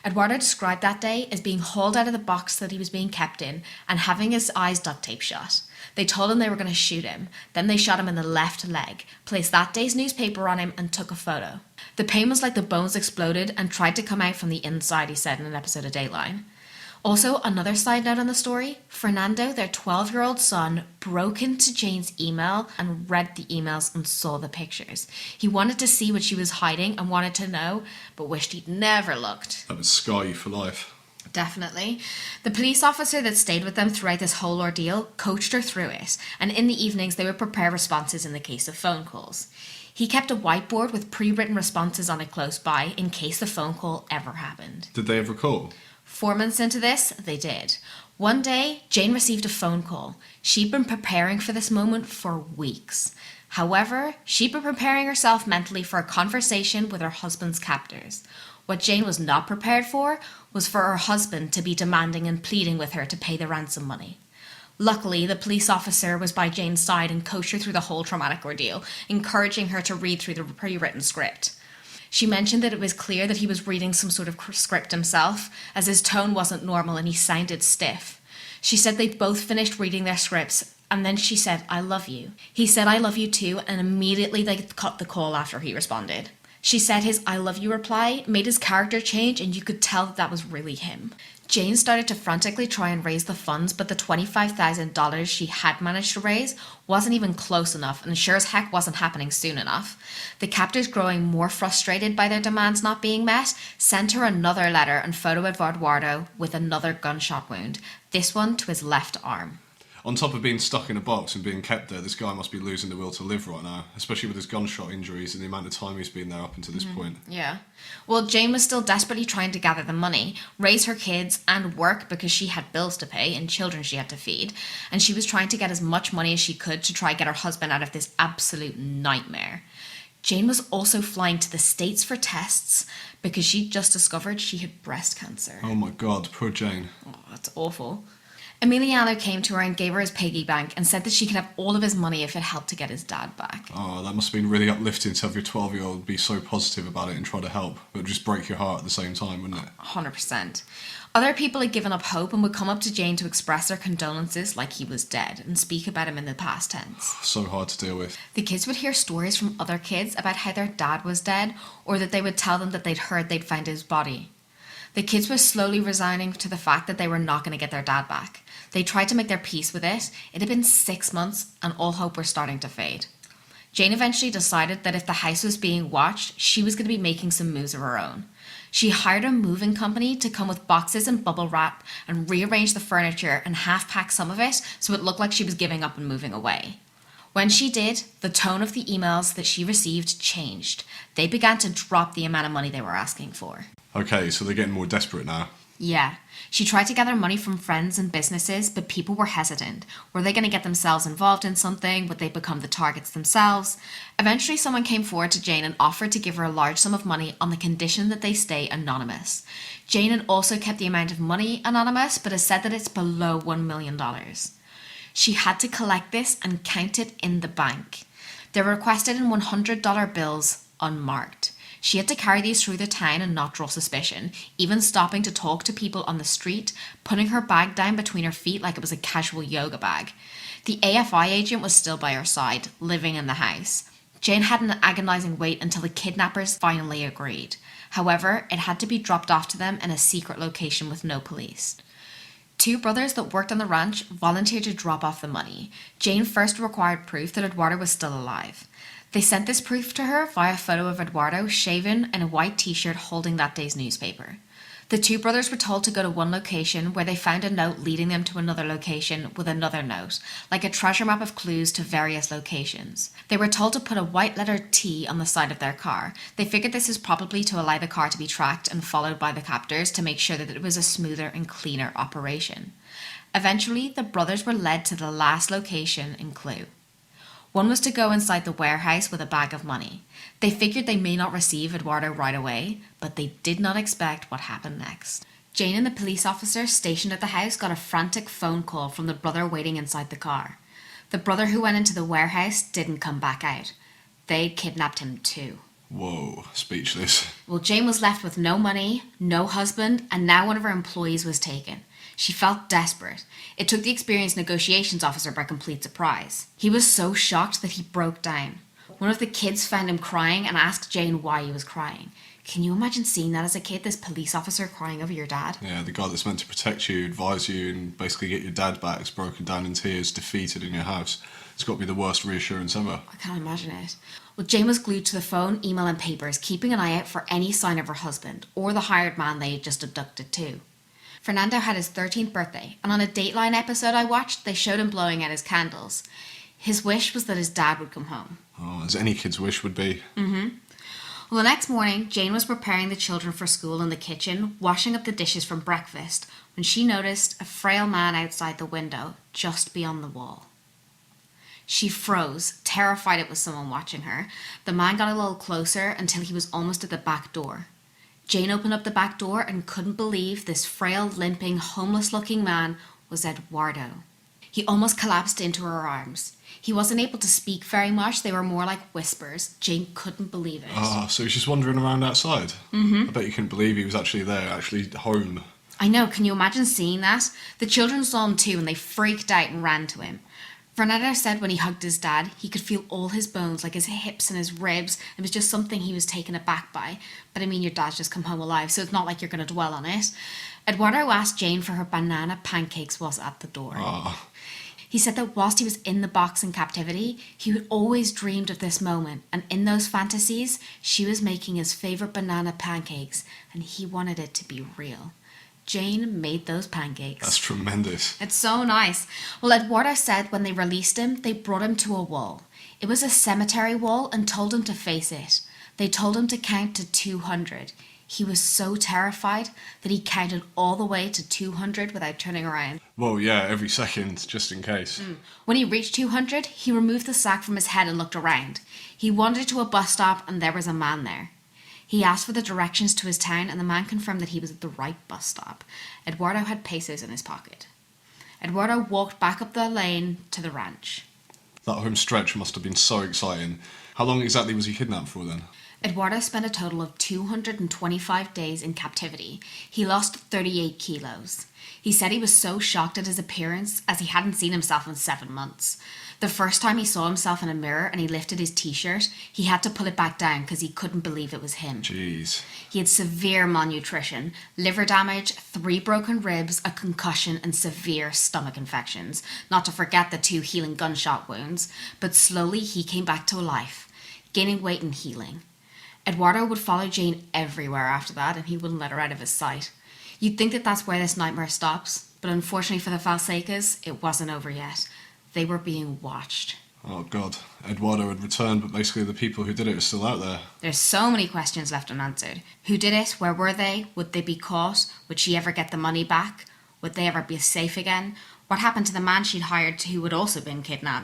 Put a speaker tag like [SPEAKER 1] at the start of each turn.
[SPEAKER 1] Eduardo described that day as being hauled out of the box that he was being kept in and having his eyes duct tape shut. They told him they were going to shoot him. Then they shot him in the left leg, placed that day's newspaper on him and took a photo. The pain was like the bones exploded and tried to come out from the inside, he said in an episode of Dateline. Also, another side note on the story, Fernando, their 12-year-old son, broke into Jayne's email and read the emails and saw the pictures. He wanted to see what she was hiding and wanted to know, but wished he'd never looked.
[SPEAKER 2] That would scar you for life.
[SPEAKER 1] Definitely. The police officer that stayed with them throughout this whole ordeal coached her through it, and in the evenings they would prepare responses in the case of phone calls. He kept a whiteboard with pre-written responses on it close by in case the phone call ever happened.
[SPEAKER 2] Did they ever call?
[SPEAKER 1] 4 months into this, they did. One day, Jayne received a phone call. She'd been preparing for this moment for weeks. However, she'd been preparing herself mentally for a conversation with her husband's captors. What Jayne was not prepared for was for her husband to be demanding and pleading with her to pay the ransom money. Luckily, the police officer was by Jayne's side and coached her through the whole traumatic ordeal, encouraging her to read through the pre-written script. She mentioned that it was clear that he was reading some sort of script himself, as his tone wasn't normal and he sounded stiff. She said they'd both finished reading their scripts, and then she said, "I love you." He said, "I love you too," and immediately they cut the call after he responded. She said his "I love you" reply made his character change, and you could tell that was really him. Jayne started to frantically try and raise the funds, but the $25,000 she had managed to raise wasn't even close enough, and sure as heck wasn't happening soon enough. The captors, growing more frustrated by their demands not being met, sent her another letter and photo of Eduardo with another gunshot wound, this one to his left arm.
[SPEAKER 2] On top of being stuck in a box and being kept there, this guy must be losing the will to live right now, especially with his gunshot injuries and the amount of time he's been there up until this point.
[SPEAKER 1] Yeah. Well, Jayne was still desperately trying to gather the money, raise her kids, and work because she had bills to pay and children she had to feed, and she was trying to get as much money as she could to try get her husband out of this absolute nightmare. Jayne was also flying to the States for tests because she'd just discovered she had breast cancer.
[SPEAKER 2] Oh my god, poor Jayne.
[SPEAKER 1] Oh, that's awful. Emiliano came to her and gave her his piggy bank and said that she could have all of his money if it helped to get his dad back.
[SPEAKER 2] Oh, that must have been really uplifting to have your 12-year-old be so positive about it and try to help, but it'd just break your heart at the same time, wouldn't it?
[SPEAKER 1] 100%. Other people had given up hope and would come up to Jayne to express their condolences like he was dead and speak about him in the past tense.
[SPEAKER 2] So hard to deal with.
[SPEAKER 1] The kids would hear stories from other kids about how their dad was dead, or that they would tell them that they'd heard they'd find his body. The kids were slowly resigning to the fact that they were not going to get their dad back. They tried to make their peace with it. It had been 6 months and all hope was starting to fade. Jayne eventually decided that if the house was being watched, she was going to be making some moves of her own. She hired a moving company to come with boxes and bubble wrap and rearrange the furniture and half-pack some of it so it looked like she was giving up and moving away. When she did, the tone of the emails that she received changed. They began to drop the amount of money they were asking for.
[SPEAKER 2] Okay, so they're getting more desperate now.
[SPEAKER 1] Yeah. She tried to gather money from friends and businesses, but people were hesitant. Were they going to get themselves involved in something? Would they become the targets themselves? Eventually, someone came forward to Jayne and offered to give her a large sum of money on the condition that they stay anonymous. Jayne had also kept the amount of money anonymous, but has said that it's below $1 million. She had to collect this and count it in the bank. They were requested in $100 bills, unmarked. She had to carry these through the town and not draw suspicion, even stopping to talk to people on the street, putting her bag down between her feet like it was a casual yoga bag. The AFI agent was still by her side, living in the house. Jayne had an agonising wait until the kidnappers finally agreed. However, it had to be dropped off to them in a secret location with no police. 2 brothers that worked on the ranch volunteered to drop off the money. Jayne first required proof that Eduardo was still alive. They sent this proof to her via a photo of Eduardo shaven in a white t-shirt holding that day's newspaper. The 2 brothers were told to go to one location where they found a note leading them to another location with another note, like a treasure map of clues to various locations. They were told to put a white letter T on the side of their car. They figured this is probably to allow the car to be tracked and followed by the captors to make sure that it was a smoother and cleaner operation. Eventually, the brothers were led to the last location and clue. One was to go inside the warehouse with a bag of money. They figured they may not receive Eduardo right away, but they did not expect what happened next. Jayne and the police officer stationed at the house got a frantic phone call from the brother waiting inside the car. The brother who went into the warehouse didn't come back out. They'd kidnapped him too.
[SPEAKER 2] Whoa, speechless.
[SPEAKER 1] Well, Jayne was left with no money, no husband, and now one of her employees was taken. She felt desperate. It took the experienced negotiations officer by complete surprise. He was so shocked that he broke down. One of the kids found him crying and asked Jayne why he was crying. Can you imagine seeing that as a kid, this police officer crying over your dad?
[SPEAKER 2] Yeah, the guy that's meant to protect you, advise you, and basically get your dad back is broken down in tears, defeated in your house. It's got to be the worst reassurance ever.
[SPEAKER 1] I can't imagine it. Well, Jayne was glued to the phone, email and papers, keeping an eye out for any sign of her husband, or the hired man they had just abducted too. Fernando had his 13th birthday, and on a Dateline episode I watched, they showed him blowing out his candles. His wish was that his dad would come home.
[SPEAKER 2] Oh, as any kid's wish would be.
[SPEAKER 1] Well, the next morning, Jayne was preparing the children for school in the kitchen, washing up the dishes from breakfast, when she noticed a frail man outside the window, just beyond the wall. She froze, terrified it was someone watching her. The man got a little closer until he was almost at the back door. Jayne opened up the back door and couldn't believe this frail, limping, homeless-looking man was Eduardo. He almost collapsed into her arms. He wasn't able to speak very much. They were more like whispers. Jayne couldn't believe it.
[SPEAKER 2] Oh, so he's just wandering around outside? I bet you couldn't believe he was actually there, actually home.
[SPEAKER 1] I know, can you imagine seeing that? The children saw him too and they freaked out and ran to him. Fernando said when he hugged his dad, he could feel all his bones, like his hips and his ribs. It was just something he was taken aback by. But I mean, your dad's just come home alive, so it's not like you're going to dwell on it. Eduardo asked Jayne for her banana pancakes whilst at the door.
[SPEAKER 2] Oh,
[SPEAKER 1] He said that whilst he was in the box in captivity, he had always dreamed of this moment, and in those fantasies, she was making his favourite banana pancakes, and he wanted it to be real. Jayne made those pancakes.
[SPEAKER 2] that's tremendous.
[SPEAKER 1] It's so nice. Well, Eduardo said when they released him, they brought him to a wall. It was a cemetery wall and told him to face it. They told him to count to 200. He was so terrified that he counted all the way to 200 without turning around.
[SPEAKER 2] Well, yeah, every second, just in case.
[SPEAKER 1] When he reached 200, he removed the sack from his head and looked around. He wandered to a bus stop and there was a man there. He asked for the directions to his town and the man confirmed that he was at the right bus stop. Eduardo had pesos in his pocket. Eduardo walked back up the lane to the ranch.
[SPEAKER 2] That home stretch must have been so exciting. How long exactly was he kidnapped for then?
[SPEAKER 1] Eduardo spent a total of 225 days in captivity. He lost 38 kilos. He said he was so shocked at his appearance as he hadn't seen himself in 7 months. The first time he saw himself in a mirror and he lifted his t-shirt, he had to pull it back down because he couldn't believe it was him.
[SPEAKER 2] Jeez.
[SPEAKER 1] He had severe malnutrition, liver damage, 3 broken ribs, a concussion and severe stomach infections, not to forget the 2 healing gunshot wounds. But slowly he came back to life, gaining weight and healing. Eduardo would follow Jayne everywhere after that and he wouldn't let her out of his sight. You'd think that that's where this nightmare stops, but unfortunately for the Valsecas, it wasn't over yet. They were being watched.
[SPEAKER 2] Oh, God. Eduardo had returned, but basically the people who did it are still out there.
[SPEAKER 1] There's so many questions left unanswered. Who did it? Where were they? Would they be caught? Would she ever get the money back? Would they ever be safe again? What happened to the man she'd hired who had also been kidnapped?